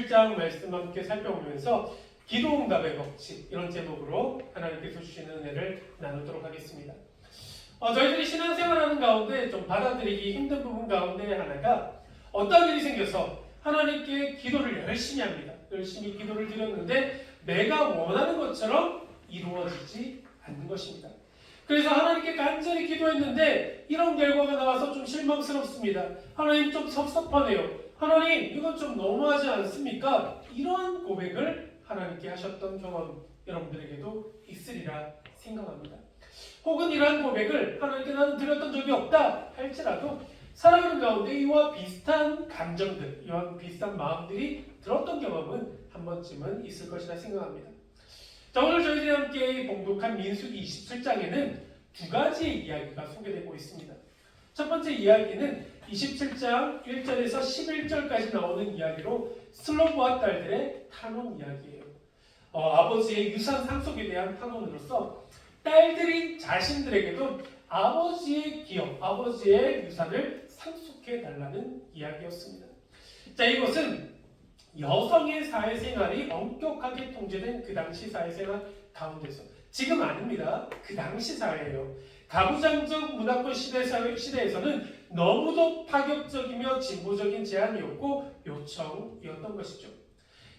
27장 말씀 함께 살펴보면서 기도응답의 법칙 이런 제목으로 하나님께서 주시는 은혜를 나누도록 하겠습니다. 저희들이 신앙생활하는 가운데 좀 받아들이기 힘든 부분 가운데 하나가 어떤 일이 생겨서 하나님께 기도를 열심히 합니다. 열심히 기도를 드렸는데 내가 원하는 것처럼 이루어지지 않는 것입니다. 그래서 하나님께 간절히 기도했는데 이런 결과가 나와서 좀 실망스럽습니다. 하나님 좀 섭섭하네요. 하나님 이건 좀 너무하지 않습니까? 이러한 고백을 하나님께 하셨던 경험 여러분들에게도 있으리라 생각합니다. 혹은 이러한 고백을 하나님께 나는 드렸던 적이 없다 할지라도 살아가는 가운데 이와 비슷한 감정들, 이와 비슷한 마음들이 들었던 경험은 한 번쯤은 있을 것이라 생각합니다. 자, 오늘 저희들이 함께 봉독한 민수기 27장에는 두 가지의 이야기가 소개되고 있습니다. 첫 번째 이야기는 27장 1절에서 11절까지 나오는 이야기로 슬로보아 딸들의 탄원 이야기예요. 아버지의 유산 상속에 대한 탄원으로서 딸들인 자신들에게도 아버지의 기업, 아버지의 유산을 상속해달라는 이야기였습니다. 자, 이것은 여성의 사회생활이 엄격하게 통제된 그 당시 사회생활 가운데서, 지금 아닙니다. 그 당시 사회예요. 가부장적 문화권 시대에서는 너무도 파격적이며 진보적인 제안이었고 요청이었던 것이죠.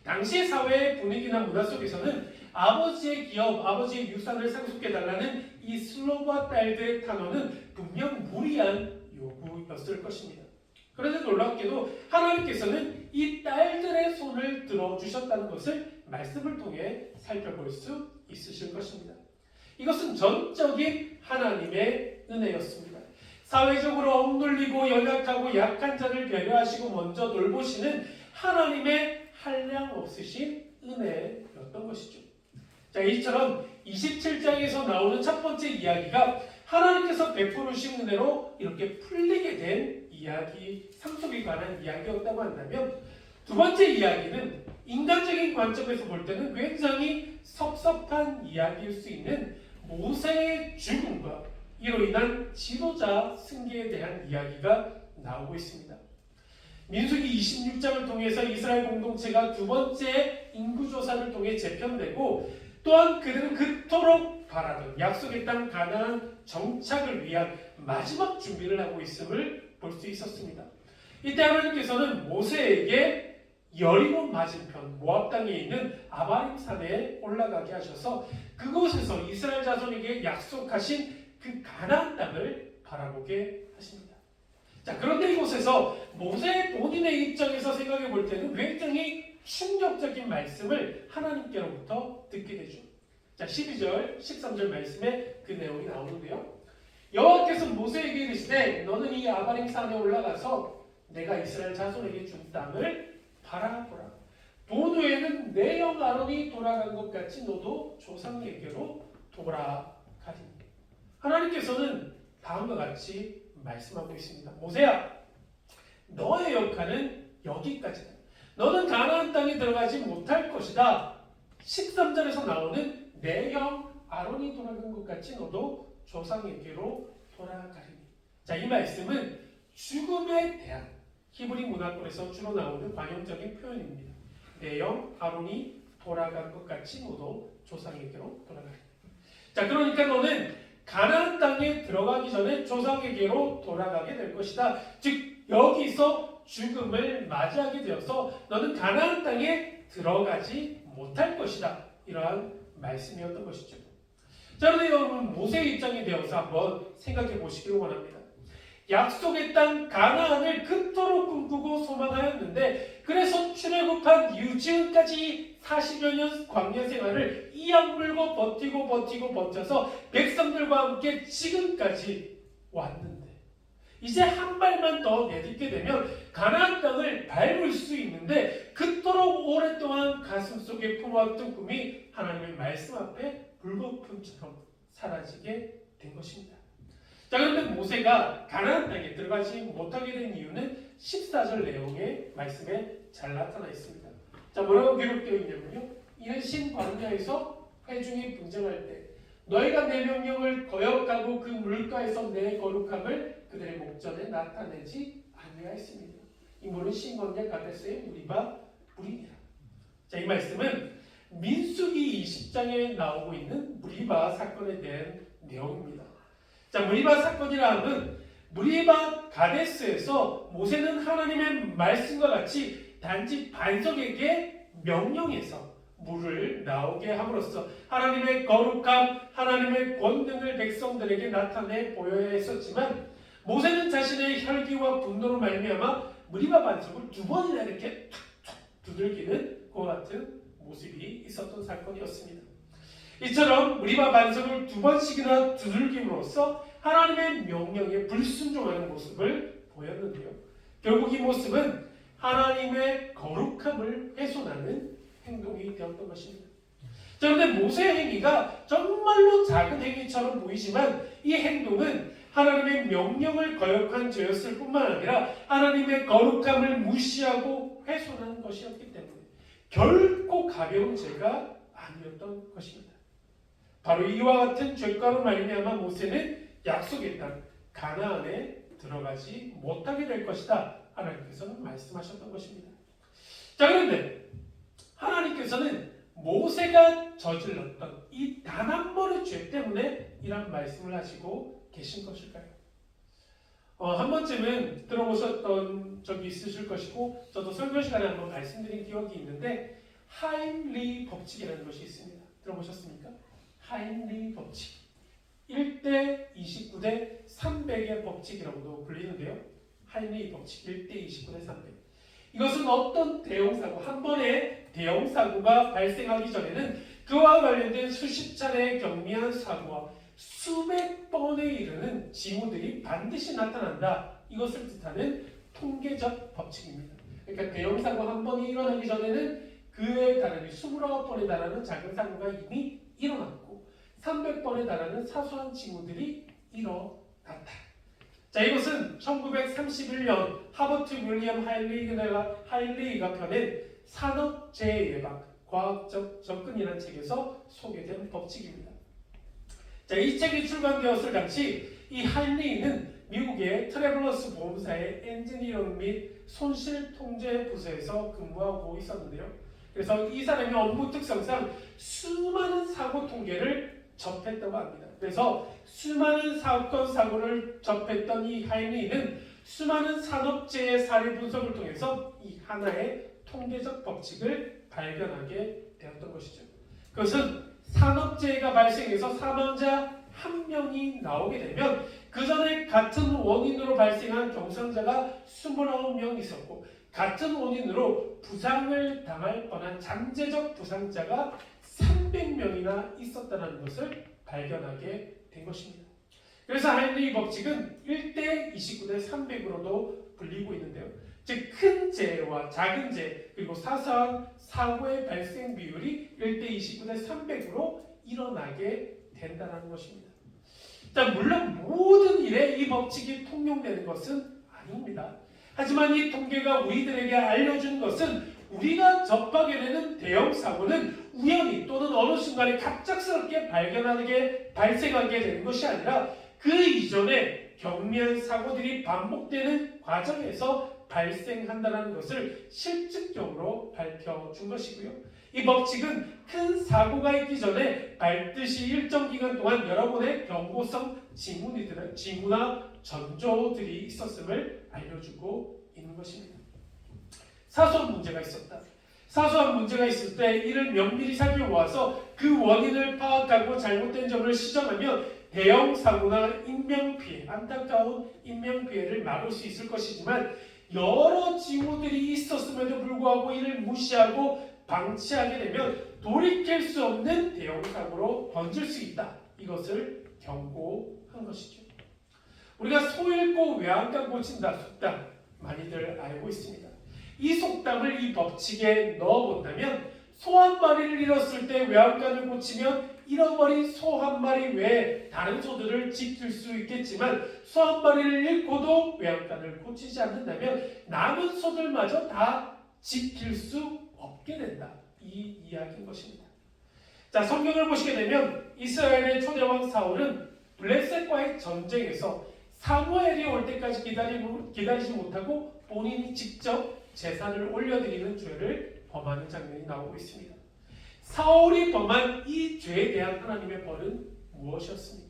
당시 사회의 분위기나 문화 속에서는 아버지의 기업, 아버지의 유산을 상속해달라는 이 슬로보아 딸들의 탄원은 분명 무리한 요구였을 것입니다. 그런데 놀랍게도 하나님께서는 이 딸들의 손을 들어주셨다는 것을 말씀을 통해 살펴볼 수 있으실 것입니다. 이것은 전적인 하나님의 은혜였습니다. 사회적으로 억눌리고 연약하고 약한 자를 배려하시고 먼저 돌보시는 하나님의 한량 없으신 은혜였던 것이죠. 자, 이처럼 27장에서 나오는 첫 번째 이야기가 하나님께서 베푸르신 은혜로 이렇게 풀리게 된 이야기, 상속에 관한 이야기였다고 한다면, 두 번째 이야기는 인간적인 관점에서 볼 때는 굉장히 섭섭한 이야기일 수 있는 모세의 죽음과 이로 인한 지도자 승계에 대한 이야기가 나오고 있습니다. 민수기 26장을 통해서 이스라엘 공동체가 두 번째 인구조사를 통해 재편되고, 또한 그들은 그토록 바라던 약속의 땅 가나안 정착을 위한 마지막 준비를 하고 있음을 볼 수 있었습니다. 이때 하나님께서는 모세에게 여리고 맞은편 모압 땅에 있는 아바림 산에 올라가게 하셔서 그곳에서 이스라엘 자손에게 약속하신 그 가나안 땅을 바라보게 하십니다. 자, 그런데 이곳에서 모세 본인의 입장에서 생각해 볼 때는 굉장히 충격적인 말씀을 하나님께로부터 듣게 되죠. 자, 12절, 13절 말씀에 그 내용이 나오는데요. 여호와께서 모세에게 이르시되 너는 이 아바림 산에 올라가서 내가 이스라엘 자손에게 준 땅을 바라보라. 본 후에는 내 형 아론이 돌아간 것 같이 너도 조상에게로 돌아가리니. 하나님께서는 다음과 같이 말씀하고 있습니다. 모세야, 너의 역할은 여기까지다. 너는 가나안 땅에 들어가지 못할 것이다. 13절에서 나오는 내 형 아론이 돌아간 것 같이 너도 조상에게로 돌아가리니. 자, 이 말씀은 죽음에 대한 히브리 문화권에서 주로 나오는 관용적인 표현입니다. 내 형 아론이 돌아간 것 같이 너도 조상에게로 돌아가리니. 자, 그러니까 너는 가나안 땅에 들어가기 전에 조상에게로 돌아가게 될 것이다. 즉 여기서 죽음을 맞이하게 되어서 너는 가나안 땅에 들어가지 못할 것이다. 이러한 말씀이었던 것이죠. 자, 그런데 여러분 모세의 입장이 되어서 한번 생각해 보시기를 원합니다. 약속의 땅 가나안을 그토록 꿈꾸고 소망하였는데, 그래서 출애굽한 이후 지금까지 40여 년 광야 생활을 이악 물고 버텨서 백성들과 함께 지금까지 왔는데, 이제 한 발만 더 내딛게 되면 가나안 땅을 밟을 수 있는데, 그토록 오랫동안 가슴속에 품어왔던 꿈이 하나님의 말씀 앞에 불거품처럼 사라지게 된 것입니다. 자, 그런데 모세가 가나안 땅에 들어가지 못하게 된 이유는 14절 내용의 말씀에 잘 나타나 있습니다. 자, 뭐라고 기록되어 있냐면요. 이는 신광야에서 회중이 분쟁할 때 너희가 내 명령을 거역하고 그 물가에서 내 거룩함을 그들의 목전에 나타내지 아니하였습니다. 이 물은 신광야 가데스의 무리바 물이니라. 자, 이 말씀은 민수기 20장에 나오고 있는 무리바 사건에 대한 내용입니다. 자, 무리바 사건이라 함은 무리바 가데스에서 모세는 하나님의 말씀과 같이 단지 반석에게 명령해서 물을 나오게 함으로써 하나님의 거룩함, 하나님의 권능을 백성들에게 나타내 보여야 했었지만 모세는 자신의 혈기와 분노로 말미암아 무리바 반석을 2번이나 이렇게 툭툭 두들기는 그와 같은 모습이 있었던 사건이었습니다. 이처럼 무리바 반석을 2번씩이나 두들김으로써 하나님의 명령에 불순종하는 모습을 보였는데요. 결국 이 모습은 하나님의 거룩함을 훼손하는 행동이 되었던 것입니다. 자, 그런데 모세의 행위가 정말로 작은 행위처럼 보이지만 이 행동은 하나님의 명령을 거역한 죄였을 뿐만 아니라 하나님의 거룩함을 무시하고 훼손하는 것이었기 때문에 결코 가벼운 죄가 아니었던 것입니다. 바로 이와 같은 죄과로 말미암아 모세는 약속의 땅 가나안에 들어가지 못하게 될 것이다. 하나님께서는 말씀하셨던 것입니다. 자, 그런데 하나님께서는 모세가 저질렀던 이 단 한 번의 죄 때문에 이런 말씀을 하시고 계신 것일까요? 한 번쯤은 들어보셨던 적이 있으실 것이고 저도 설교 시간에 한번 말씀드린 기억이 있는데 하임리 법칙이라는 것이 있습니다. 들어보셨습니까? 하임리 법칙. 1대 29대 300의 법칙이라고도 불리는데요. 하임리 법칙 1대 29대 300. 이것은 어떤 대형사고, 한 번의 대형사고가 발생하기 전에는 그와 관련된 수십 차례의 경미한 사고와 수백 번에 이르는 징후들이 반드시 나타난다. 이것을 뜻하는 통계적 법칙입니다. 그러니까 대형사고 한 번이 일어나기 전에는 그에 달하는 29번에 달하는 작은 사고가 이미 일어났고 300번에 달하는 사소한 징후들이 일어났다. 자, 이것은 1931년 하버트 윌리엄 하일리가 펴낸 산업재해 예방, 과학적 접근이라는 책에서 소개된 법칙입니다. 자, 이 책이 출간되었을 당시 이 하일리는 미국의 트래블러스 보험사의 엔지니어링 및 손실 통제 부서에서 근무하고 있었는데요. 그래서 이 사람의 업무 특성상 수많은 사고 통계를 접했다고 합니다. 그래서 수많은 사건 사고를 접했던 이 하일리는 수많은 산업재해 사례 분석을 통해서 이 하나의 통계적 법칙을 발견하게 되었던 것이죠. 그것은 산업재해가 발생해서 사망자 1명이 나오게 되면 그 전에 같은 원인으로 발생한 경상자가 29명 있었고 같은 원인으로 부상을 당할 뻔한 잠재적 부상자가 300명이나 있었다는 것을 발견하게 된 것입니다. 그래서 하일리 법칙은 1대 29대 300으로도 불리고 있는데요. 즉 큰 재해와 작은 재해 그리고 사소한 사고의 발생 비율이 1대 29대 300으로 일어나게 된다는 것입니다. 자, 물론 모든 일에 이 법칙이 통용되는 것은 아닙니다. 하지만 이 통계가 우리들에게 알려주는 것은 우리가 접하게 되는 대형 사고는 우연히 또는 어느 순간에 갑작스럽게 발생하게 되는 것이 아니라 그 이전에 경미한 사고들이 반복되는 과정에서 발생한다는 것을 실질적으로 밝혀준 것이고요. 이 법칙은 큰 사고가 있기 전에 밟듯이 일정 기간 동안 여러 번의 경고성 징후나 전조들이 있었음을 알려주고 있는 것입니다. 사소한 문제가 있었다. 사소한 문제가 있을 때 이를 면밀히 살펴보아서 그 원인을 파악하고 잘못된 점을 시정하면 대형 사고나 인명피해, 안타까운 인명피해를 막을 수 있을 것이지만 여러 징후들이 있었음에도 불구하고 이를 무시하고 방치하게 되면 돌이킬 수 없는 대형 사고로 번질 수 있다. 이것을 경고한 것이죠. 우리가 소 잃고 외양간 고친다 속담 많이들 알고 있습니다. 이 속담을 이 법칙에 넣어본다면 소 한 마리를 잃었을 때 외양간을 고치면 잃어버린 소 한 마리 외에 다른 소들을 지킬 수 있겠지만 소 한 마리를 잃고도 외양간을 고치지 않는다면 남은 소들마저 다 지킬 수 없게 된다. 이 이야기인 것입니다. 자, 성경을 보시게 되면 이스라엘의 초대왕 사울은 블레셋과의 전쟁에서 사무엘이 올 때까지 기다리지 못하고 본인이 직접 제사를 올려드리는 죄를 범하는 장면이 나오고 있습니다. 사울이 범한 이 죄에 대한 하나님의 벌은 무엇이었습니까?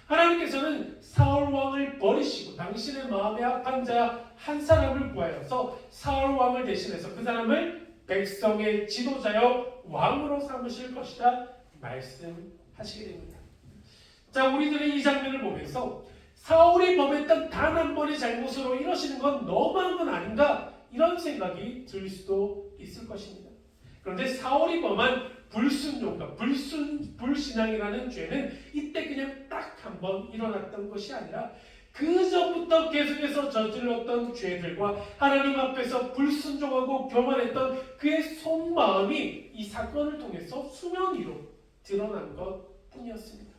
하나님께서는 사울 왕을 버리시고 당신의 마음에 합한 자 한 사람을 구하여서 사울 왕을 대신해서 그 사람을 백성의 지도자여 왕으로 삼으실 것이다 말씀하시게 됩니다. 자, 우리들이 이 장면을 보면서 사울이 범했던 단 한 번의 잘못으로 이러시는 건 너무한 건 아닌가 이런 생각이 들 수도 있을 것입니다. 그런데 사울이 범한 불순종과 불신앙이라는 죄는 이때 그냥 딱 한 번 일어났던 것이 아니라 그 전부터 계속해서 저질렀던 죄들과 하나님 앞에서 불순종하고 교만했던 그의 속마음이 이 사건을 통해서 수면 위로 드러난 것 뿐이었습니다.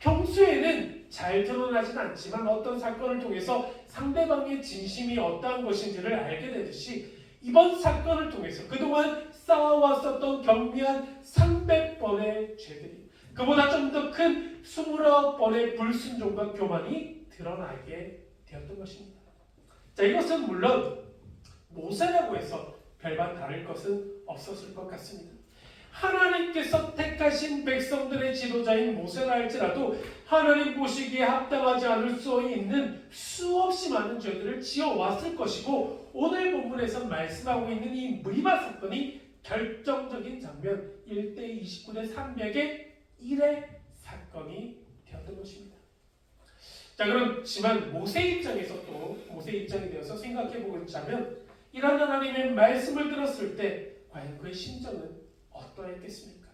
평소에는 잘 드러나진 않지만 어떤 사건을 통해서 상대방의 진심이 어떠한 것인지를 알게 되듯이 이번 사건을 통해서 그동안 쌓아왔었던 경미한 300번의 죄들이 그보다 좀 더 큰 29번의 불순종과 교만이 드러나게 되었던 것입니다. 자, 이것은 물론 모세라고 해서 별반 다를 것은 없었을 것 같습니다. 하나님께서 택하신 백성들의 지도자인 모세라 할지라도 하나님 보시기에 합당하지 않을 수 있는 수없이 많은 죄들을 지어왔을 것이고 오늘 본문에서 말씀하고 있는 이 무리바 사건이 결정적인 장면 1대 29대 300의 1의 사건이 되었던 것입니다. 자, 그렇지만 모세 입장에서 또 모세 입장이 되어서 생각해 보자면 이런 하나님의 말씀을 들었을 때 과연 그의 심정은 어떠했겠습니까?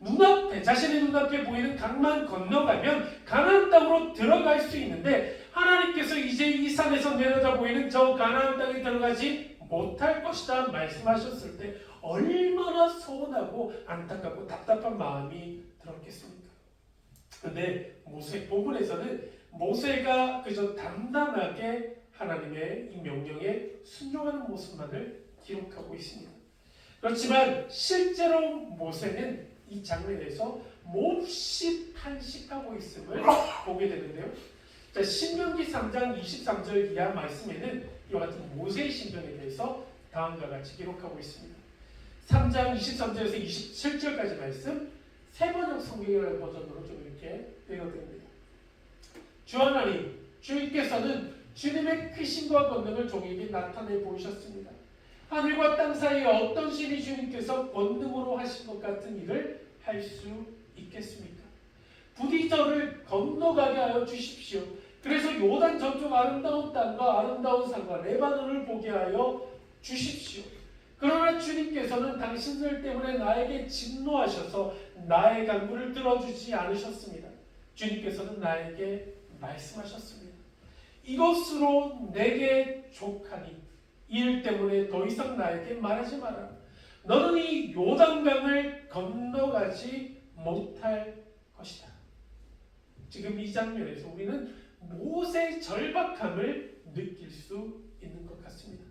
눈앞에 자신의 눈앞에 보이는 강만 건너가면 가나안 땅으로 들어갈 수 있는데 하나님께서 이제 이 산에서 내려다 보이는 저 가나안 땅에 들어가지 못할 것이다 말씀하셨을 때 얼마나 서운하고 안타깝고 답답한 마음이 들었겠습니까? 그런데 모세 본문에서는 모세가 그저 담담하게 하나님의 이 명령에 순종하는 모습만을 기록하고 있습니다. 그렇지만 실제로 모세는 이 장면에서 몹시 탄식하고 있음을 보게 되는데요. 자, 신명기 3장 23절 이하 말씀에는 이와 같은 모세의 심정에 대해서 다음과 같이 기록하고 있습니다. 3장 23절에서 27절까지 말씀 세번역 성경이라는 버전으로 좀 이렇게 읽어드립니다. 주 하나님, 주께서는 주님의 크심과 권능을 종에게 나타내 보이셨습니다. 하늘과 땅 사이에 어떤 신이 주님께서 권능으로 하신 것 같은 일을 할 수 있겠습니까? 부디 저를 건너가게 하여 주십시오. 그래서 요단 저쪽 아름다운 땅과 아름다운 산과 레바논을 보게 하여 주십시오. 그러나 주님께서는 당신들 때문에 나에게 진노하셔서 나의 간구를 들어주지 않으셨습니다. 주님께서는 나에게 말씀하셨습니다. 이것으로 내게 족하니 이 일 때문에 더 이상 나에게 말하지 마라. 너는 이 요단강을 건너가지 못할 것이다. 지금 이 장면에서 우리는 모세의 절박함을 느낄 수 있는 것 같습니다.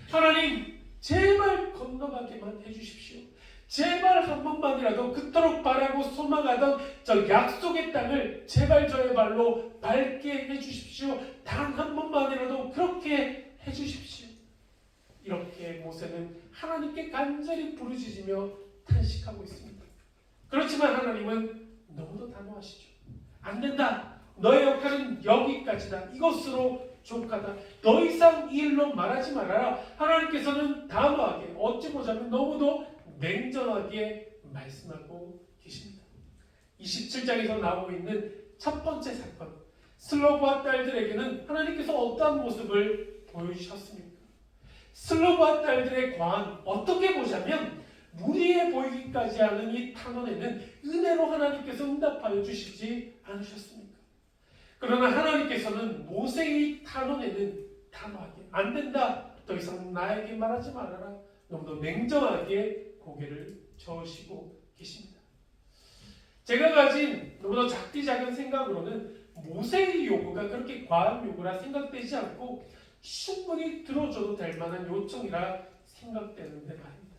하나님, 제발 건너가게만 해주십시오. 제발 한 번만이라도 그토록 바라고 소망하던 저 약속의 땅을 제발 저의 발로 밟게 해주십시오. 단 한 번만이라도 그렇게 해주십시오. 이렇게 모세는 하나님께 간절히 부르짖으며 탄식하고 있습니다. 그렇지만 하나님은 너무도 단호하시죠. 안 된다. 너의 역할은 여기까지다. 이것으로 족하다. 더 이상 이 일로 말하지 말아라. 하나님께서는 단호하게, 어찌 보자면 너무도 냉정하게 말씀하고 계십니다. 27장에서 나오고 있는 첫 번째 사건, 슬로브와 딸들에게는 하나님께서 어떠한 모습을 보여주셨습니까? 슬로브와 딸들의 과한, 어떻게 보자면 무리해 보이기까지 하는 이 탄원에는 은혜로 하나님께서 응답하여 주시지 않으셨습니까? 그러나 하나님께서는 모세의 탄원에는 단호하게 안 된다. 더 이상 나에게 말하지 말아라. 너무도 냉정하게 고개를 저으시고 계십니다. 제가 가진 너무도 작디 작은 생각으로는 모세의 요구가 그렇게 과한 요구라 생각되지 않고 충분히 들어줘도 될 만한 요청이라 생각되는데 말입니다.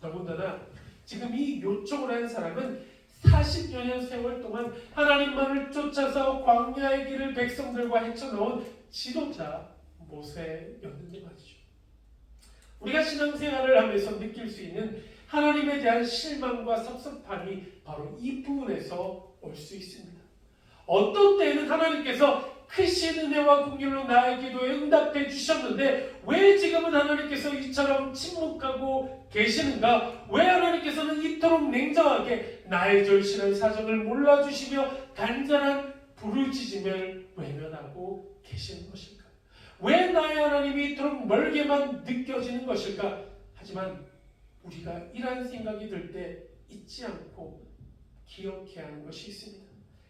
더군다나 지금 이 요청을 한 사람은 40여 년 세월 동안 하나님만을 쫓아서 광야의 길을 백성들과 헤쳐나온 지도자 모세였는데 말이죠. 우리가 신앙생활을 하면서 느낄 수 있는 하나님에 대한 실망과 섭섭함이 바로 이 부분에서 올 수 있습니다. 어떤 때에는 하나님께서 크신 은혜와 긍휼로 나의 기도에 응답해 주셨는데 왜 지금은 하나님께서 이처럼 침묵하고 계시는가? 왜 하나님께서는 이토록 냉정하게 나의 절실한 사정을 몰라주시며 간절한 부르짖음을 외면하고 계시는 것일까? 왜 나의 하나님이 이토록 멀게만 느껴지는 것일까? 하지만 우리가 이러한 생각이 들 때 잊지 않고 기억해야 하는 것이 있습니다.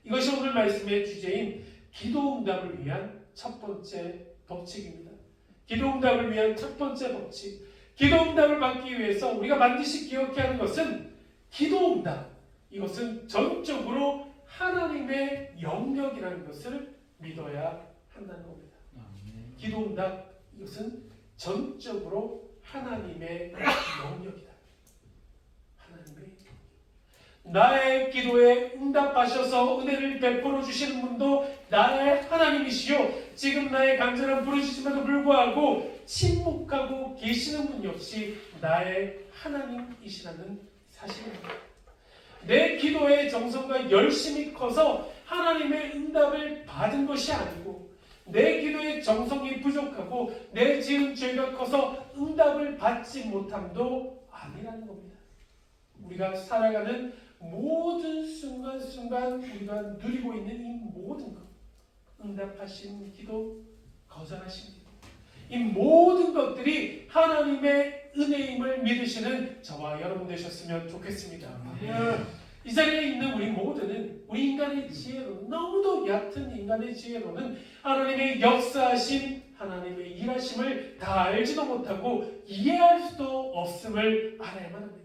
이것이 오늘 말씀의 주제인 기도응답을 위한 첫 번째 법칙입니다. 기도응답을 위한 첫 번째 법칙. 기도응답을 받기 위해서 우리가 반드시 기억해야 하는 것은 기도응답. 이것은 전적으로 하나님의 영역이라는 것을 믿어야 한다는 겁니다. 기도응답. 이것은 전적으로 하나님의 영역이다. 하나님의 나의 기도에 응답하셔서 은혜를 베풀어 주시는 분도 나의 하나님이시요 지금 나의 간절한 부르짖음에도 불구하고 침묵하고 계시는 분 역시 나의 하나님이시라는 사실입니다. 내 기도의 정성과 열심이 커서 하나님의 응답을 받은 것이 아니고 내 기도의 정성이 부족하고 내 지은 죄가 커서 응답을 받지 못함도 아니라는 겁니다. 우리가 살아가는 모든 순간순간 우리가 누리고 있는 이 모든 것, 응답하신 기도, 거절하신 기도, 이 모든 것들이 하나님의 은혜임을 믿으시는 저와 여러분 되셨으면 좋겠습니다. 이 자리에 있는 우리 모두는 우리 인간의 지혜로, 너무도 얕은 인간의 지혜로는 하나님의 역사하신 하나님의 일하심을 다 알지도 못하고 이해할 수도 없음을 알아야만 합니다.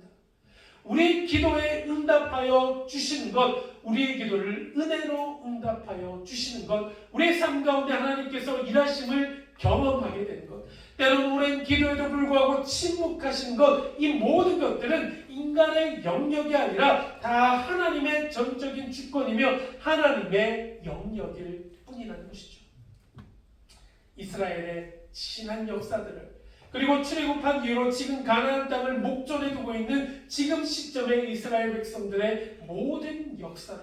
우리 기도에 응답하여 주시는 것, 우리의 기도를 은혜로 응답하여 주시는 것, 우리의 삶 가운데 하나님께서 일하심을 경험하게 되는 것, 때로는 오랜 기도에도 불구하고 침묵하신 것, 이 모든 것들은 인간의 영역이 아니라 다 하나님의 전적인 주권이며 하나님의 영역일 뿐이라는 것이죠. 이스라엘의 지난 역사들을 그리고 출애굽한 이후로 지금 가나안 땅을 목전에 두고 있는 지금 시점의 이스라엘 백성들의 모든 역사를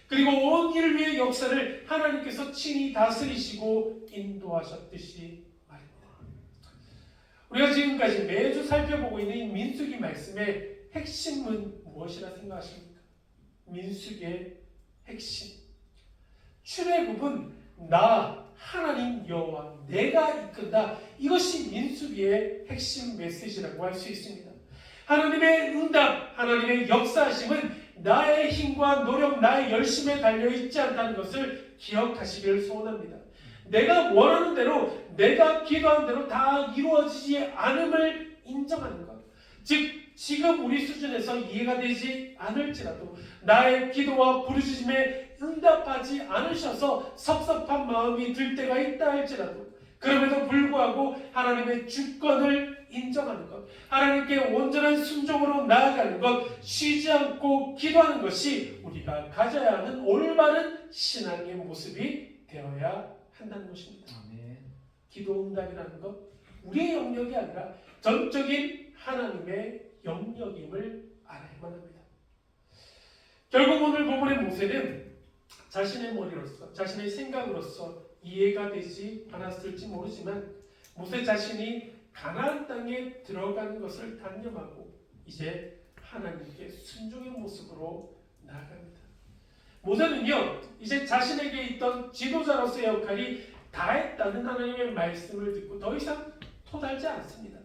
그리고 온 인류의 역사를 하나님께서 친히 다스리시고 인도하셨듯이 말입니다. 우리가 지금까지 매주 살펴보고 있는 이 민수기 말씀의 핵심은 무엇이라 생각하십니까? 민수기의 핵심. 출애굽은 나 하나님 여호와 내가 이끈다. 이것이 민수기의 핵심 메시지라고 할 수 있습니다. 하나님의 응답, 하나님의 역사하심은 나의 힘과 노력, 나의 열심에 달려있지 않다는 것을 기억하시기를 소원합니다. 내가 원하는 대로, 내가 기도한 대로 다 이루어지지 않음을 인정하는 것. 즉 지금 우리 수준에서 이해가 되지 않을지라도 나의 기도와 부르짖음에 응답하지 않으셔서 섭섭한 마음이 들 때가 있다 할지라도 그럼에도 불구하고 하나님의 주권을 인정하는 것, 하나님께 온전한 순종으로 나아가는 것, 쉬지 않고 기도하는 것이 우리가 가져야 하는 올바른 신앙의 모습이 되어야 한다는 것입니다. 기도 응답이라는 것, 우리의 영역이 아니라 전적인 하나님의 영역임을 알아야만 합니다. 결국 오늘 본문의 모세는 자신의 머리로서, 자신의 생각으로서 이해가 되지 않았을지 모르지만 모세 자신이 가나안 땅에 들어가는 것을 단념하고 이제 하나님께 순종의 모습으로 나아갑니다. 모세는요, 이제 자신에게 있던 지도자로서의 역할이 다했다는 하나님의 말씀을 듣고 더 이상 토달지 않습니다.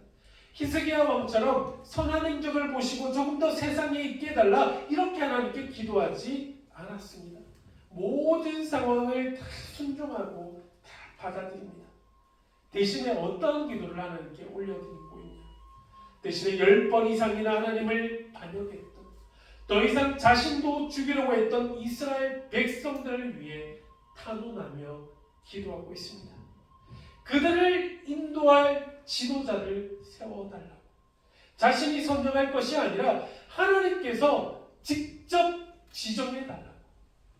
히스기야 왕처럼 선한 행적을 보시고 조금 더 세상에 있게 해달라 이렇게 하나님께 기도하지 않았습니다. 모든 상황을 다 순종하고 다 받아들입니다. 대신에 어떤 기도를 하나님께 올려드리고 있냐? 대신에 10번 이상이나 하나님을 반역했던, 더 이상 자신도 죽이려고 했던 이스라엘 백성들을 위해 탄원하며 기도하고 있습니다. 그들을 인도할 지도자를 세워달라고. 자신이 선정할 것이 아니라 하나님께서 직접 지정해달라고.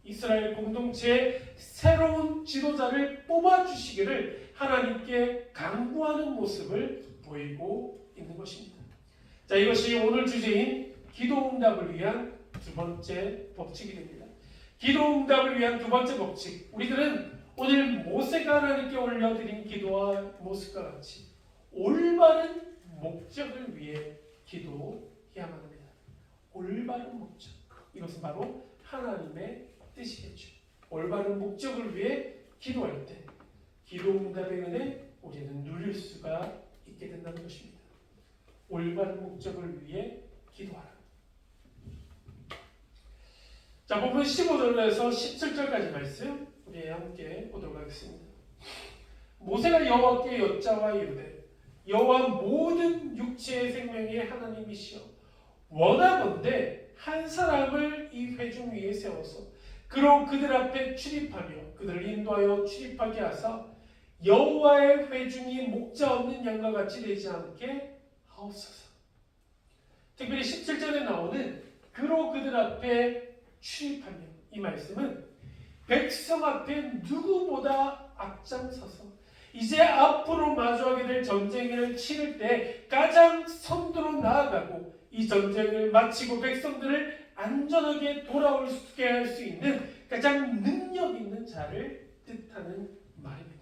이스라엘 공동체의 새로운 지도자를 뽑아주시기를 하나님께 간구하는 모습을 보이고 있는 것입니다. 자, 이것이 오늘 주제인 기도응답을 위한 두 번째 법칙이 됩니다. 기도응답을 위한 두 번째 법칙. 우리들은 오늘 모세가 하나님께 올려드린 기도와 모습과 같이 올바른 목적을 위해 기도해야만 합니다. 올바른 목적. 이것은 바로 하나님의 뜻이겠죠. 올바른 목적을 위해 기도할 때 기도응답의 은혜 우리는 누릴 수가 있게 된다는 것입니다. 올바른 목적을 위해 기도하라. 자, 본문 15절에서 17절까지 말씀 우리 함께 보도록 하겠습니다. 모세가 여호와께 여짜와 이르되 여호와 모든 육체의 생명의 하나님이시여 원하건대 한 사람을 이 회중 위에 세워서 그로 그들 앞에 출입하며 그들을 인도하여 출입하게 하사 여호와의 회중이 목자 없는 양과 같이 되지 않게 하옵소서. 특별히 17절에 나오는 그로 그들 앞에 출입하며, 이 말씀은 백성 앞에 누구보다 앞장서서 이제 앞으로 마주하게 될 전쟁을 치를 때 가장 선두로 나아가고 이 전쟁을 마치고 백성들을 안전하게 돌아오게 할 수 있는 가장 능력 있는 자를 뜻하는 말입니다.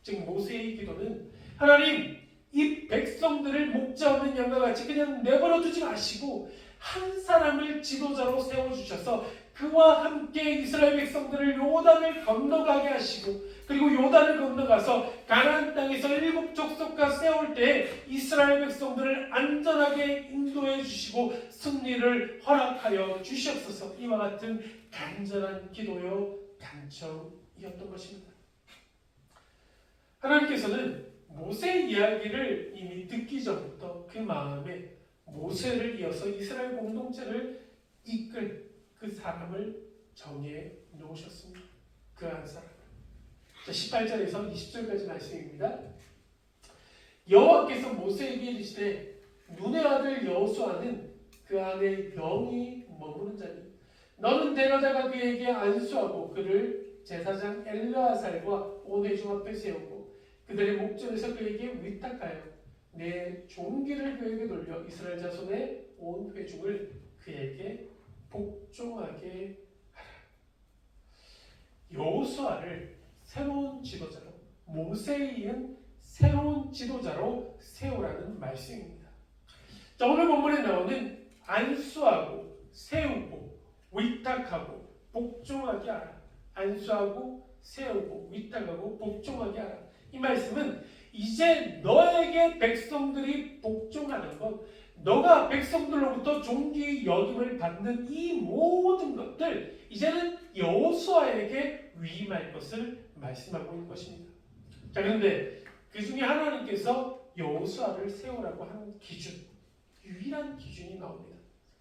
즉 모세의 기도는 하나님, 이 백성들을 목자 없는 양과 같이 그냥 내버려 두지 마시고 한 사람을 지도자로 세워주셔서 그와 함께 이스라엘 백성들을 요단을 건너가게 하시고 그리고 요단을 건너가서 가나안 땅에서 7 족속과 세울 때 이스라엘 백성들을 안전하게 인도해 주시고 승리를 허락하여 주시옵소서. 이와 같은 간절한 기도요 간청이었던 것입니다. 하나님께서는 모세의 이야기를 이미 듣기 전부터 그 마음에 모세를 이어서 이스라엘 공동체를 이끌 그 사람을 정해 놓으셨습니다. 그 한 사람. 18절에서 20절까지 말씀입니다. 여호와께서 모세에게 이르시되 눈의 아들 여호수아는 그 안에 영이 머무는 자니 너는 데려다가 그에게 안수하고 그를 제사장 엘르아살과 온 회중 앞에 세우고 그들의 목전에서 그에게 위탁하여 내 종기를 그에게 돌려 이스라엘 자손의 온 회중을 그에게 복종하게 하라. 여호수아를 새로운 지도자로, 모세에 이은 새로운 지도자로 세우라는 말씀입니다. 자, 오늘 본문에 나오는 안수하고 세우고 위탁하고 복종하게 하라. 안수하고 세우고 위탁하고 복종하게 하라. 이 말씀은 이제 너에게 백성들이 복종하는 것, 너가 백성들로부터 존귀 여김을 받는 이 모든 것들 이제는 여호수아에게 위임할 것을 말씀하고 있는 것입니다. 자, 그런데 그 중에 하나님께서 여호수아를 세우라고 하는 기준, 유일한 기준이 나옵니다.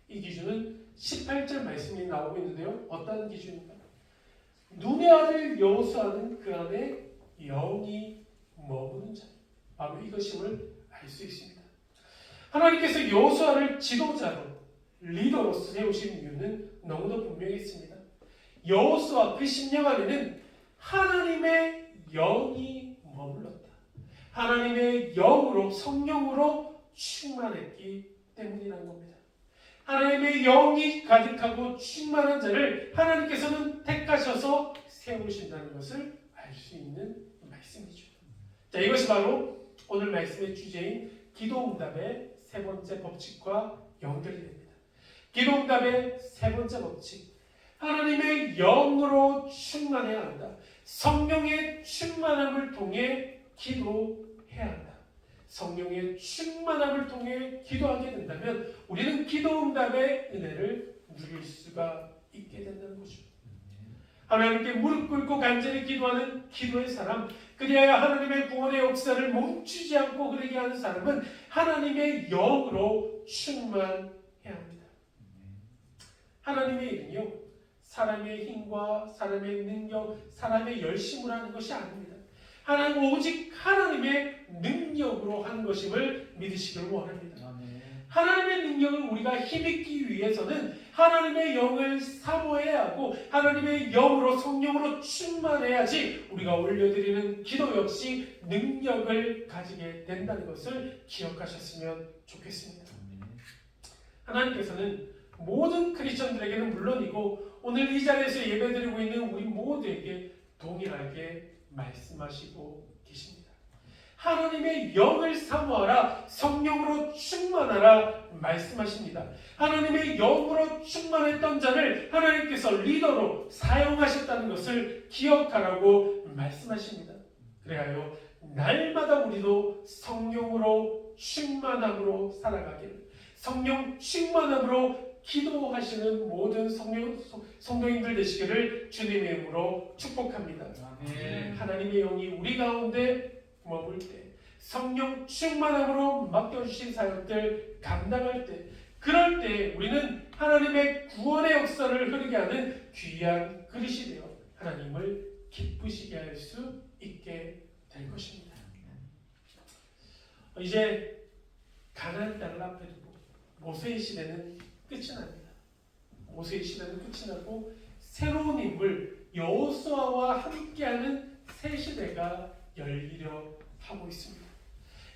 이 기준은 18절 말씀이 나오고 있는데요. 어떤 기준입니까? 눈의 아들 여호수아는 그 안에 영이 머무는 자, 바로 이것임을 알 수 있습니다. 하나님께서 여호수아를 지도자로, 리더로 세우신 이유는 너무도 분명했습니다. 여호수아 그 심령 안에는 하나님의 영이 머물렀다. 하나님의 영으로, 성령으로 충만했기 때문이라는 겁니다. 하나님의 영이 가득하고 충만한 자를 하나님께서는 택하셔서 세우신다는 것을 알 수 있는 말씀이죠. 자, 이것이 바로 오늘 말씀의 주제인 기도응답의 세 번째 법칙과 연결이 됩니다. 기도응답의 세 번째 법칙, 하나님의 영으로 충만해야 한다. 성령의 충만함을 통해 기도해야 한다. 성령의 충만함을 통해 기도하게 된다면 우리는 기도응답의 은혜를 누릴 수가 있게 된다는 것입니다. 하나님께 무릎 꿇고 간절히 기도하는 기도의 사람, 그리하여 하나님의 구원의 역사를 멈추지 않고 그러게 하는 사람은 하나님의 영으로 충만해야 합니다. 하나님의 일은요, 사람의 힘과 사람의 능력, 사람의 열심으로 하는 것이 아닙니다. 하나님 오직 하나님의 능력으로 하는 것임을 믿으시길 원합니다. 하나님의 능력을 우리가 힘입기 위해서는 하나님의 영을 사모해야 하고 하나님의 영으로 성령으로 충만해야지 우리가 올려드리는 기도 역시 능력을 가지게 된다는 것을 기억하셨으면 좋겠습니다. 하나님께서는 모든 크리스천들에게는 물론이고 오늘 이 자리에서 예배드리고 있는 우리 모두에게 동일하게 말씀하시고 계십니다. 하나님의 영을 사모하라, 성령으로 충만하라 말씀하십니다. 하나님의 영으로 충만했던 자를 하나님께서 리더로 사용하셨다는 것을 기억하라고 말씀하십니다. 그래야 날마다 우리도 성령으로 충만함으로 살아가기를, 성령 충만함으로 기도하시는 모든 성도님들 되시기를 주님의 이름으로 축복합니다. 하나님의 영이 우리 가운데 머물 때, 성령 충만함으로 맡겨주신 사역들 감당할 때, 그럴 때 우리는 하나님의 구원의 역사를 흐르게 하는 귀한 그릇이 되어 하나님을 기쁘시게 할 수 있게 될 것입니다. 이제 가나안 땅을 앞에 두고 모세의 시대는 끝이 납니다. 모세의 시대는 끝이 나고 새로운 인물 여호수아와 함께하는 새 시대가 열리려 하고 있습니다.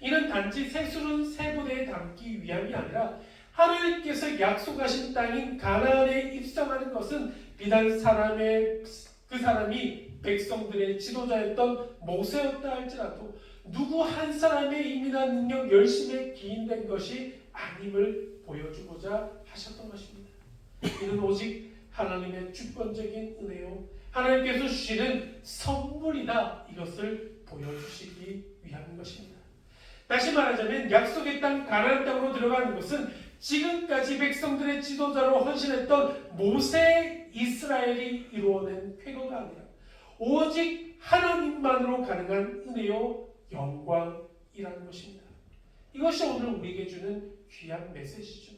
이는 단지 새술은 새 부대에 담기 위함이 아니라 하나님께서 약속하신 땅인 가나안에 입성하는 것은 비단 그 사람이 백성들의 지도자였던 모세였다 할지라도 누구 한 사람의 힘이나 능력, 열심에 기인된 것이 아님을 보여주고자 하셨던 것입니다. 이는 오직 하나님의 주권적인 은혜요, 하나님께서 주시는 선물이다, 이것을 보여주시기 위한 것입니다. 다시 말하자면 약속의 땅 가나안 땅으로 들어가는 것은 지금까지 백성들의 지도자로 헌신했던 모세 이스라엘이 이루어낸 쾌거가 아니라 오직 하나님만으로 가능한 은혜요 영광이라는 것입니다. 이것이 오늘 우리에게 주는 귀한 메시지죠.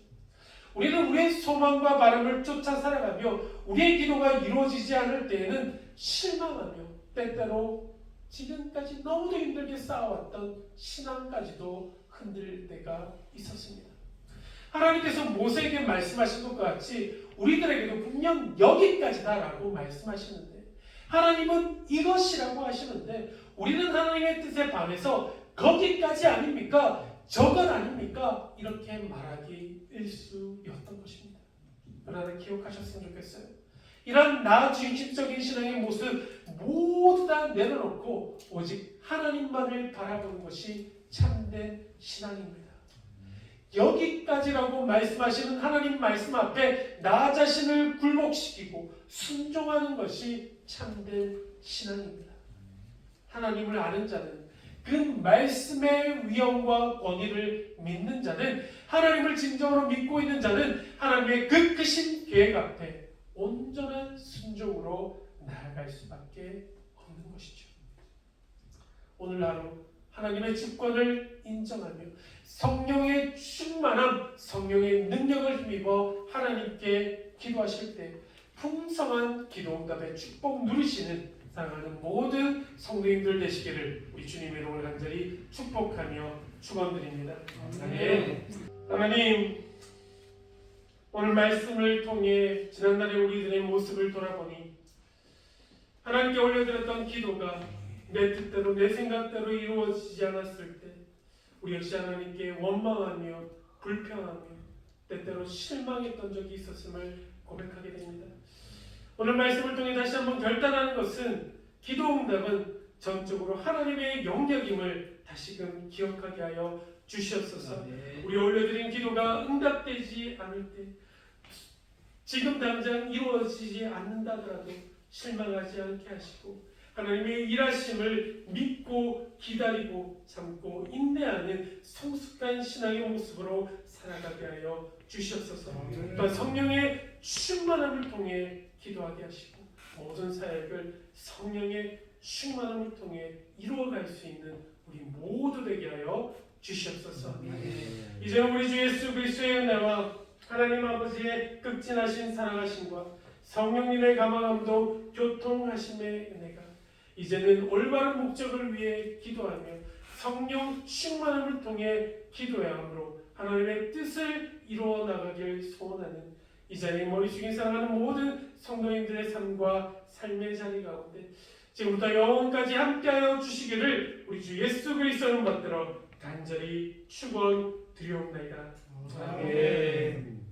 우리는 우리의 소망과 바람을 쫓아 살아가며 우리의 기도가 이루어지지 않을 때에는 실망하며 때때로 지금까지 너무도 힘들게 쌓아왔던 신앙까지도 흔들릴 때가 있었습니다. 하나님께서 모세에게 말씀하신 것과 같이 우리들에게도 분명 여기까지다라고 말씀하시는데, 하나님은 이것이라고 하시는데 우리는 하나님의 뜻에 반해서 거기까지 아닙니까? 저건 아닙니까? 이렇게 말하기 일쑤였던 것입니다. 그러나 기억하셨으면 좋겠어요. 이런 나 중심적인 신앙의 모습 모두 다 내려놓고 오직 하나님만을 바라보는 것이 참된 신앙입니다. 여기까지라고 말씀하시는 하나님 말씀 앞에 나 자신을 굴복시키고 순종하는 것이 참된 신앙입니다. 하나님을 아는 자는, 그 말씀의 위엄과 권위를 믿는 자는, 하나님을 진정으로 믿고 있는 자는 하나님의 그 크신 계획 앞에 온전한 순종으로 나아갈 수밖에 없는 것이죠. 오늘 하루 하나님의 주권을 인정하며 성령의 충만함, 성령의 능력을 힘입어 하나님께 기도하실 때 풍성한 기도응답의 축복 누리시는 사랑하는 모든 성도님들 되시기를 우리 주님의 이름을 간절히 축복하며 축원드립니다. 아멘. 하나님, 오늘 말씀을 통해 지난날의 우리들의 모습을 돌아보니 하나님께 올려드렸던 기도가 내 뜻대로 내 생각대로 이루어지지 않았을 때 우리 역시 하나님께 원망하며 불평하며 때때로 실망했던 적이 있었음을 고백하게 됩니다. 오늘 말씀을 통해 다시 한번 결단하는 것은 기도응답은 전적으로 하나님의 영역임을 다시금 기억하게 하여 주시옵소서. 우리 올려드린 기도가 응답되지 않을 때, 지금 당장 이루어지지 않는다더라도 실망하지 않게 하시고 하나님의 일하심을 믿고 기다리고 참고 인내하는 성숙한 신앙의 모습으로 살아가게 하여 주시옵소서. 또한 성령의 충만함을 통해 기도하게 하시고 모든 사역을 성령의 충만함을 통해 이루어갈 수 있는 우리 모두 되게 하여 주시옵소서. 이제 우리 주 예수 그리스도의 은혜와 하나님 아버지의 극진하신 사랑하심과 성령님의 감화감동 교통하심의 은혜가 이제는 올바른 목적을 위해 기도하며 성령 충만함을 통해 기도해야 하므로 하나님의 뜻을 이루어 나가길 소원하는 이 자리에 머리 숙인 사랑하는 모든 성도님들의 삶과 삶의 자리 가운데 지금부터 영원까지 함께하여 주시기를 우리 주 예수 그리스도를 받들어 간절히 축원드리옵나이다. 아멘.